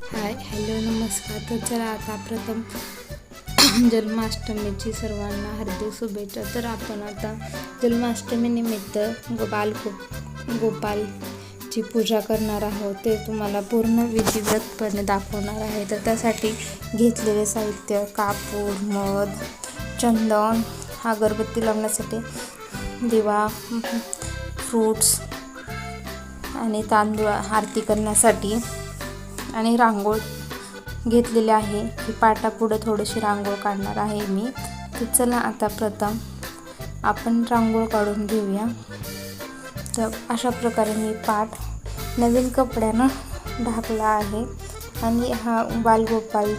Hello नमस्कार. तर चला आता प्रथम जन्माष्टमीची सर्वांना हार्दिक शुभेच्छा. तर आपण आता जन्माष्टमीनिमित्त गोपालची पूजा करणार आहोत. ते तुम्हाला पूर्ण विधिवतपणे दाखवणार आहे. तर त्यासाठी घेतलेले साहित्य कापूर, मध, चंदन, अगरबत्ती लावण्यासाठी दिवा, फ्रूट्स आणि तांदूळ आरती करण्यासाठी आणि रांगोळ घेतलेली आहे. ही पाटापुढं थोडीशी रांगोळ काढणार आहे मी. तर चला आता प्रथम आपण रांगोळ काढून घेऊया. तर अशा प्रकारे मी पाट नवीन कपड्यानं ढाकला आहे आणि हा बालगोपाल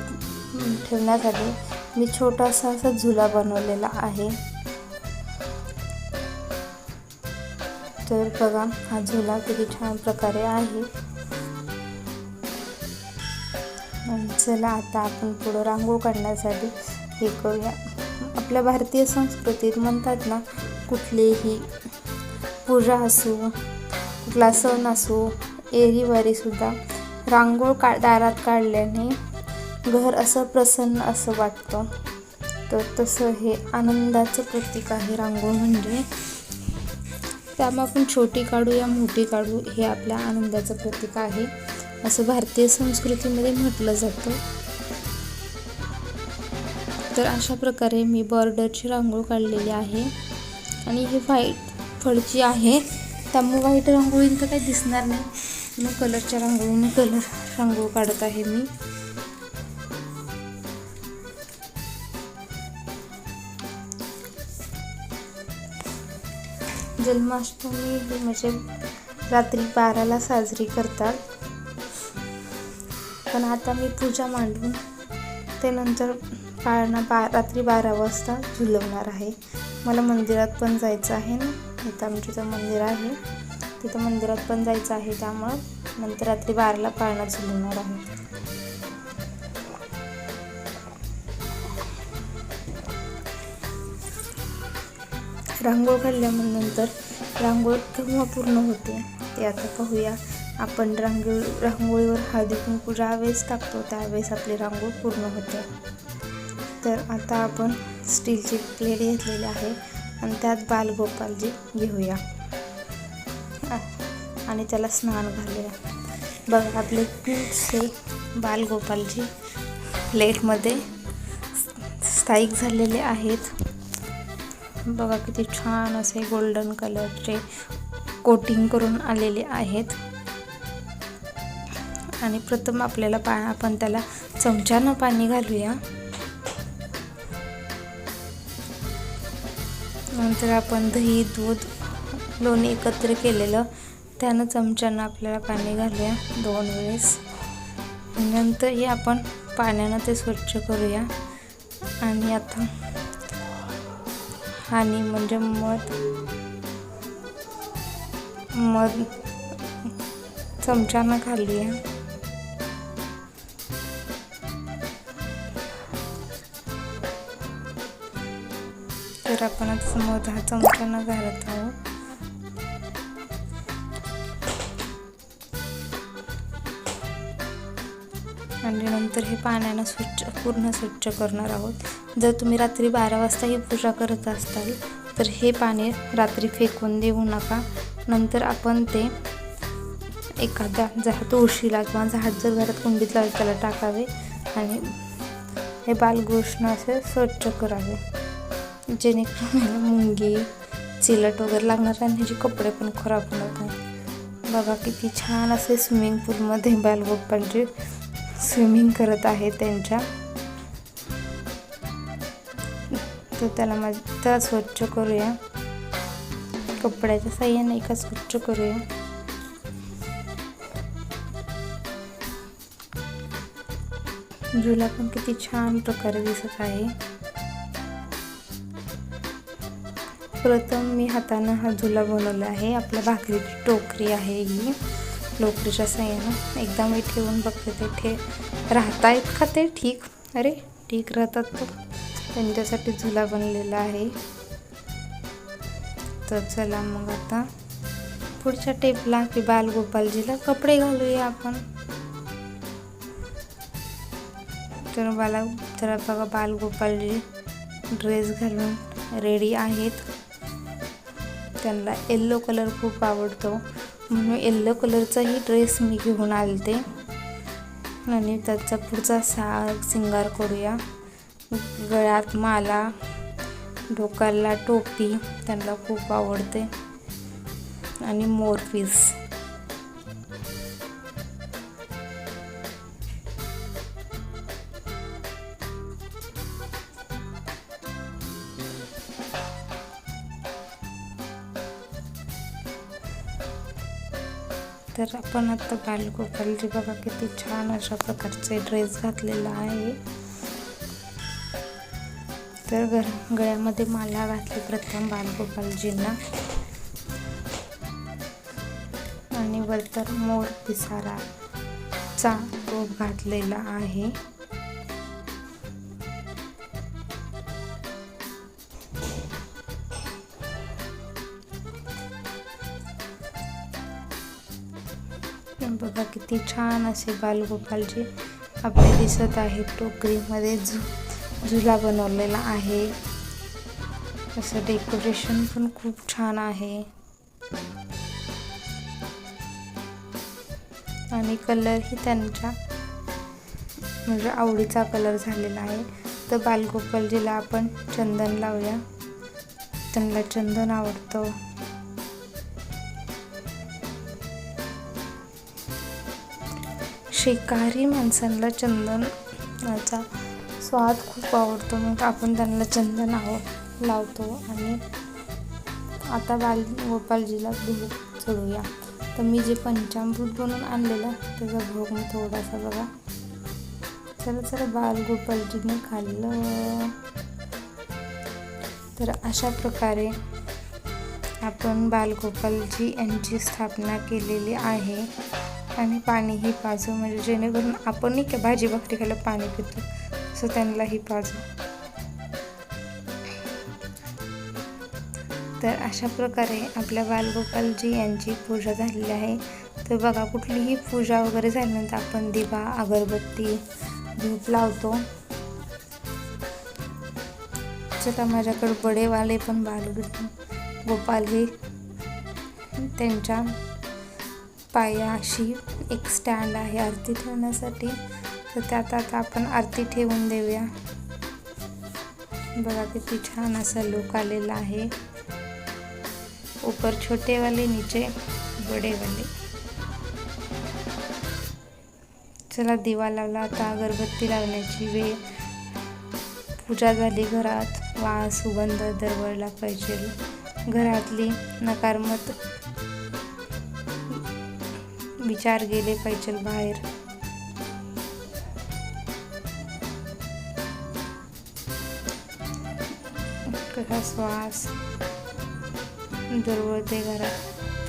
ठेवण्यासाठी मी छोटासा असा झुला बनवलेला आहे. तर बघा हा झुला किती छान प्रकारे आहे. चला आता आपण पुढं रांगोळ काढण्यासाठी हे करूया. आपल्या भारतीय संस्कृतीत म्हणतात ना, कुठलीही पूजा असो, कुठला सण असो, एरीवारीसुद्धा रांगोळ दारात काढल्याने घर असं प्रसन्न असं वाटतं. तर तसं हे आनंदाचं प्रतीक आहे रांगोळ म्हणजे. त्यामुळे आपण छोटी काढू या मोठी काढू, हे आपल्या आनंदाचं प्रतीक आहे असं भारतीय संस्कृतीमध्ये म्हटलं जातं. तर अशा प्रकारे मी बॉर्डरची रांगोळ काढलेली आहे आणि हे व्हाईट फळची आहे, त्यामुळे व्हाईट रांगोळीनं तर काही दिसणार नाही. मग कलरच्या रांगोळीने रांगोळ काढत आहे मी. जन्माष्टमी ही म्हणजे रात्री 12ला साजरी करतात. पण आता मी पूजा मांडून ते नंतर रात्री 12 वाजता झुलवणार आहे. मला मंदिरात पण जायचं आहे ना, इथं आमच्या इथं मंदिर आहे, तिथं मंदिरात पण जायचं आहे. त्यामुळं नंतर रात्री 12ला पाळणा झुलवणार आहे. रांगोळ काढल्यानंतर रांगोळ केव्हा पूर्ण होते ते आता पाहूया. आपण रांगोळीवर हळदी कुंकू ज्यावेळेस टाकतो त्यावेळेस आपली रांगोळ पूर्ण होते. तर आता आपण स्टीलची प्लेट घेतलेली आहे आणि त्यात बालगोपालजी घेऊया आणि त्याला स्नान घालूया. बघा आपले क्यूटसे बालगोपालजी प्लेटमध्ये स्थायिक झालेले आहेत. बघा किती छान असे गोल्डन कलरचे कोटिंग करून आलेले आहेत. आणि प्रथम आपल्याला आपण त्याला चमच्यानं पाणी घालूया. नंतर आपण दही, दूध, लोणी एकत्र केलेलं त्यानं चमच्यानं आपल्याला पाणी घालूया 2 वेळेस. नंतर हे आपण पाण्यानं ते स्वच्छ करूया. आणि आता आणि म्हणजे मध चमच्यानं घालूया. तर आपण आता मध हा चमच्यानं घालत आहोत. आणि नंतर हे पाण्यानं पूर्ण स्वच्छ करणार आहोत. जर तुम्ही रात्री 12 वाजता ही पूजा करत असाल तर हे पाणी रात्री फेकून देऊ नका. नंतर आपण ते एखाद्या तुळशीला किंवा झाड जर घरात कुंडीत लावले त्याला टाकावे आणि हे बालगोष्ण असे स्वच्छ करावे, जेणेकरून मुंगी, चिलट वगैरे लागणार आणि ह्याचे कपडे पण खराब होणार नाही. बघा किती छान असे स्विमिंग पूलमध्ये बालगोपालजी स्विमिंग करत आहे त्यांच्या. तर त्याला स्वच्छ करूया, कपड्याच्या साह्याने एका स्वच्छ करूया. झुला पण किती छान प्रकारे दिसत आहे. प्रथम मी हातानं हा झुला बनवला आहे. आपल्या भाकरीची टोकरी आहे ही, लोकरीच्या साह्यानं एकदा मी ठेवून बघते ते राहतायत का ते ठीक. अरे ठीक राहतात. तर त्यांच्यासाठी झुला बनलेला आहे. तर चला मग आता पुढच्या टेपला की बालगोपालजीला कपडे घालूया आपण. तर बघा बालगोपालजी ड्रेस घालून रेडी आहेत. त्यांना येल्लो कलर खूप आवडतो म्हणून येल्लो कलरचाही ड्रेस मी घेऊन आलते आणि त्याचा पुढचा सिंगार करूया. गळ्यात माला, डोक्याला टोपी त्यांना खूप आवडते आणि मोरपीस. तर आपण आता बालगोपालजी बघा किती छान अशा प्रकारचे ड्रेस घातलेला आहे. तर गळ्यामध्ये माला घातली प्रथम बालगोपालजींना आणि वरतर मोर पिसाराचा टोप घातलेला आहे. बघा किती छान असे बालगोपालजी आपले दिसत आहेत. टोकरीमध्ये झुला बनवलेला आहे. असं डेकोरेशन पण खूप छान आहे आणि कलरही त्यांच्या म्हणजे आवडीचा कलर झालेला आहे. तर बालगोपालजीला आपण चंदन लावूया. त्यांना चंदन आवडतं. शिकारी माणसांना चंदनाचा स्वाद खूप आवडतो मग आपण त्यांना चंदन लावतो. आणि आता बालगोपालजीला भोग चढूया. तर मी जे पंचामृत बनवून आणलेलं त्याचा भोग मी थोडासा बघा चला बालगोपालजीने खाल्लं. तर अशा प्रकारे आपण बालगोपालजी यांची स्थापना केलेली आहे. आणि पाणीही पाजू म्हणजे जेणेकरून आपण नाही का भाजी भाकरी खायला पाणी पितो असं त्यांनाही पाजू. तर अशा प्रकारे आपल्या बालगोपालजी यांची पूजा झालेली आहे. तर बघा कुठलीही पूजा वगैरे झाल्यानंतर आपण दिवा, अगरबत्ती, धूप लावतो. चला माझ्याकडे बडेवाले पण बालगोपाल हे त्यांच्या पायाशी एक स्टँड आहे आरती ठेवण्यासाठी. तर त्यात आता आपण आरती ठेवून देऊया. बघा किती छान असा लुक आलेला आहे. ऊपर छोटे वाले, नीचे बडे वाले. चला दिवा लावला. आता अगरबत्ती लावण्याची वेळ. पूजा झाली. घरात वास सुगंध दरवळला पाहिजे. घरातली नकारात्मक विचार गेले पाहिजे बाहेर. कसा श्वास दरवळते घरात.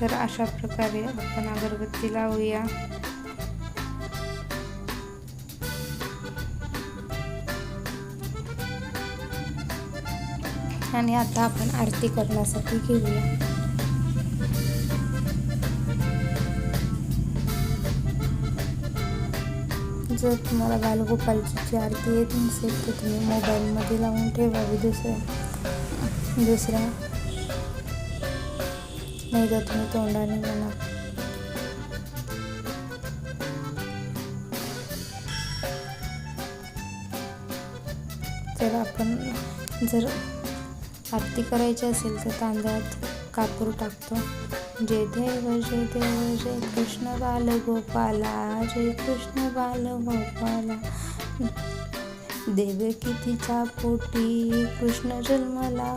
तर अशा प्रकारे आपण अगरबत्ती लावूया. आणि आता आपण आरती करण्यासाठी घेऊया. जर तुम्हाला बालगोपालजीची आरती येत नसेल तर तुम्ही मोबाईलमध्ये लावून ठेवावी दुसऱ्या नाही तर तुम्ही तोंडाने म्हणा. तर आपण जर आरती करायची असेल तर तांदळात कापूर टाकतो. जय देव जय कृष्ण बाल गोपाला, जय कृष्ण बाल गोपाला. देवकीच्या पोटी कृष्ण जन्मला,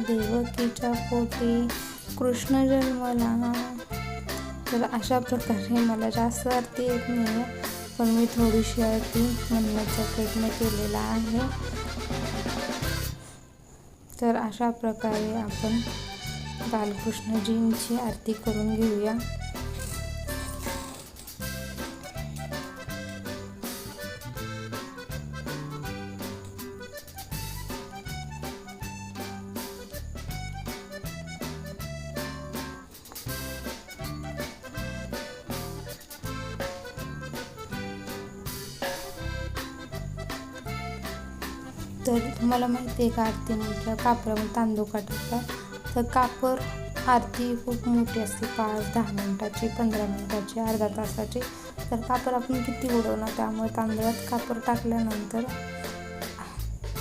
देवकीच्या पोटी कृष्ण जन्मला. तर अशा प्रकारे मला जास्त आरती येत नाही पण मी थोडीशी आरती म्हणण्याचा प्रयत्न केलेला आहे. तर अशा प्रकारे आपण बालकृष्णजींची आरती करून घेऊया. तर तुम्हाला माहिती आहे का, आरती म्हटलं कापरामध्ये तांदूळ का टाकतात. तर कापर आरती खूप मोठी असते, 5-10 मिनटाची, 15 मिनटाची, अर्धा तासाची. तर कापर आपण किती उडवणार, त्यामुळे तांदळात कापर टाकल्यानंतर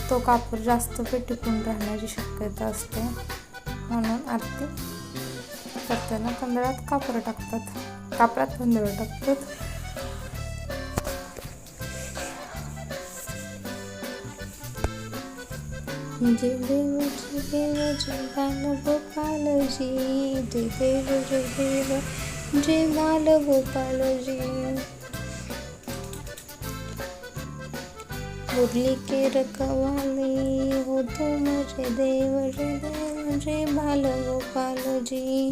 तो कापूर जास्त वेळ टिकून राहण्याची शक्यता असते. म्हणून आरती करताना तांदळात कापरं टाकतात, कापरात तांदूळ टाकतात. जय देव जय देव जय बालगोपालजी, जय देव जय देव जय बालगोपालजी. मुरली के रखवाले हो तुम, जय देव जय बालगोपालजी.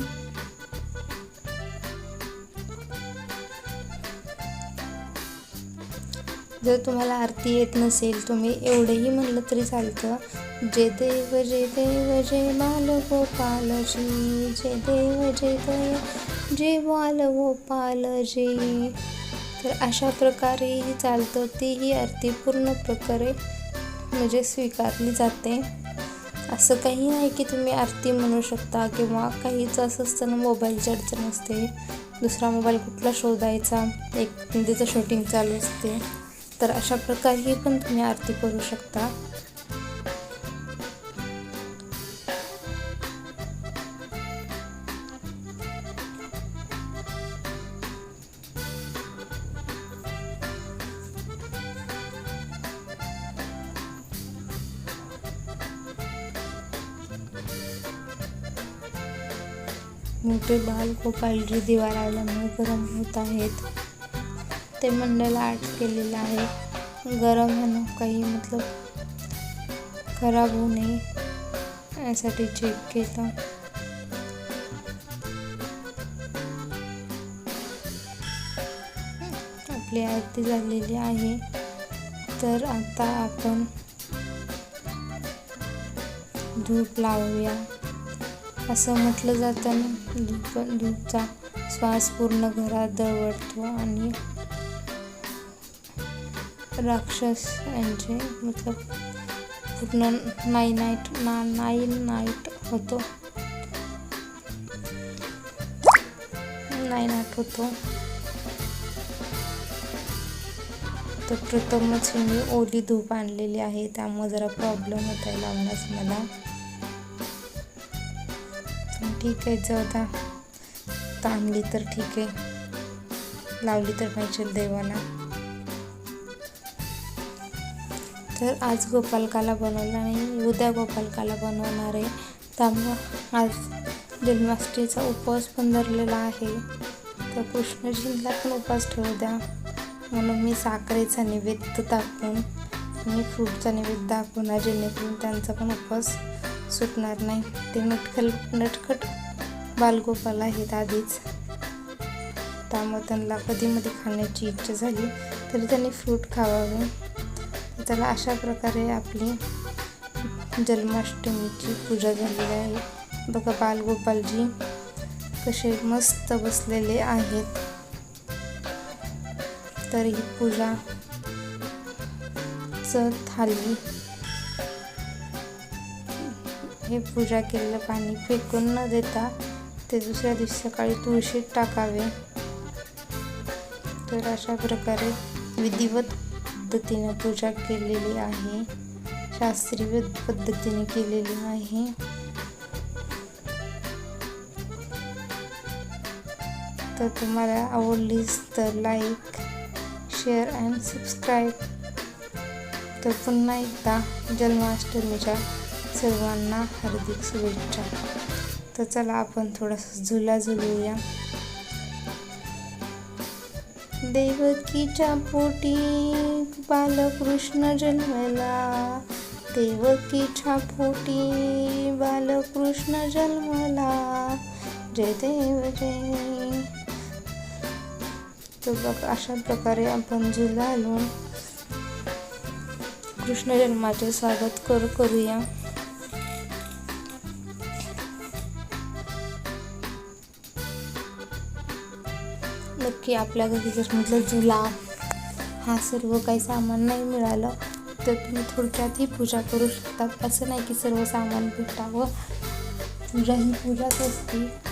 जर तुम्हाला आरती येत नसेल, तुम्ही एवढंही म्हणलं तरी चालतं, जय देव जय बालगोपालजी, जय देव जय बालगोपालजी. तर अशा प्रकारेही चालतं, तीही आरती पूर्ण प्रकारे म्हणजे स्वीकारली जाते. असं काही नाही की तुम्ही आरती म्हणू शकता किंवा काहीच असं असतं ना, मोबाईलची अडचण असते, दुसरा मोबाईल कुठला शोधायचा, एक हिंदीचं शूटिंग चालू असते. तर अशा प्रकारेही पण तुम्ही आरती करू शकता. मोठे बालगोपालजी दिवा लावल्यामुळे गरम होत आहेत. ते मंडळाला आर्ट केलेलं आहे. गरम होणं काही मतलब खराब होऊ नये यासाठी चेक केलं. आपली आरती झालेली आहे. तर आता आपण धूप लावूया. असं म्हटलं जातं ना, धूपचा श्वास पूर्ण घरात दरवळतो आणि राक्षस यांचे मतलब पूर्ण नाईट होतो. तर प्रथमच मी ओली धूप आणलेली आहे, त्यामुळे जरा प्रॉब्लेम होत आहे लावण्यास मला. ठीक आहे, जाऊ द्या, आणली तर ठीक आहे, लावली तर पाहिजे देवाला. तर आज गोपालकाला बनवला नाही, उद्या गोपालकाला बनवणार आहे. त्यामुळं आज जन्माष्टमीचा उपवास पण धरलेला आहे. तर कृष्णजींना पण उपवास ठेवू द्या, म्हणून मी साखरेचा नैवेद्य दाखवून आणि फ्रूटचा नैवेद्य दाखवणार, जेणेकरून त्यांचा पण उपवास सुटणार नाही. ते नटखट बालगोपाल आहेत आधीच, त्यामुळे त्यांना कधीमध्ये खाण्याची इच्छा झाली तरी त्यांनी फ्रूट खावावे. त्याला अशा प्रकारे आपली जन्माष्टमीची पूजा झालेली आहे. बघा बालगोपालजी कसे मस्त बसलेले आहेत. तर ही पूजा थाली, हे पूजा केलेलं पाणी फेकून न देता ते दुसऱ्या दिवशी सकाळी तुळशीत टाकावे. तर अशा प्रकारे विधिवत पद्धतीने पूजा केलेली आहे, शास्त्रीय पद्धतीने केलेली आहे. तर तुम्हाला आवडलीच तर लाईक, शेअर अँड सबस्क्राईब. तर पुन्हा एकदा जन्माष्टमीच्या सर्वांना हार्दिक शुभेच्छा. तर चला आपण थोडासा झुला झुलूया. देवकीच्या पोटी बालकृष्ण जन्मला, देवकीच्या पोटी बालकृष्ण जन्मला, जय देव जय. तर बघ अशा प्रकारे आपण झुला घालून कृष्ण जन्माचे स्वागत करूया. नक्की आपल्या घरी जर म्हटलं झुला हा सर्व काही सामान नाही मिळालं तर तुम्ही थोडक्यातही पूजा करू शकतात. असं नाही की सर्व सामान भेटावं. पूजा ही पूजाच असते.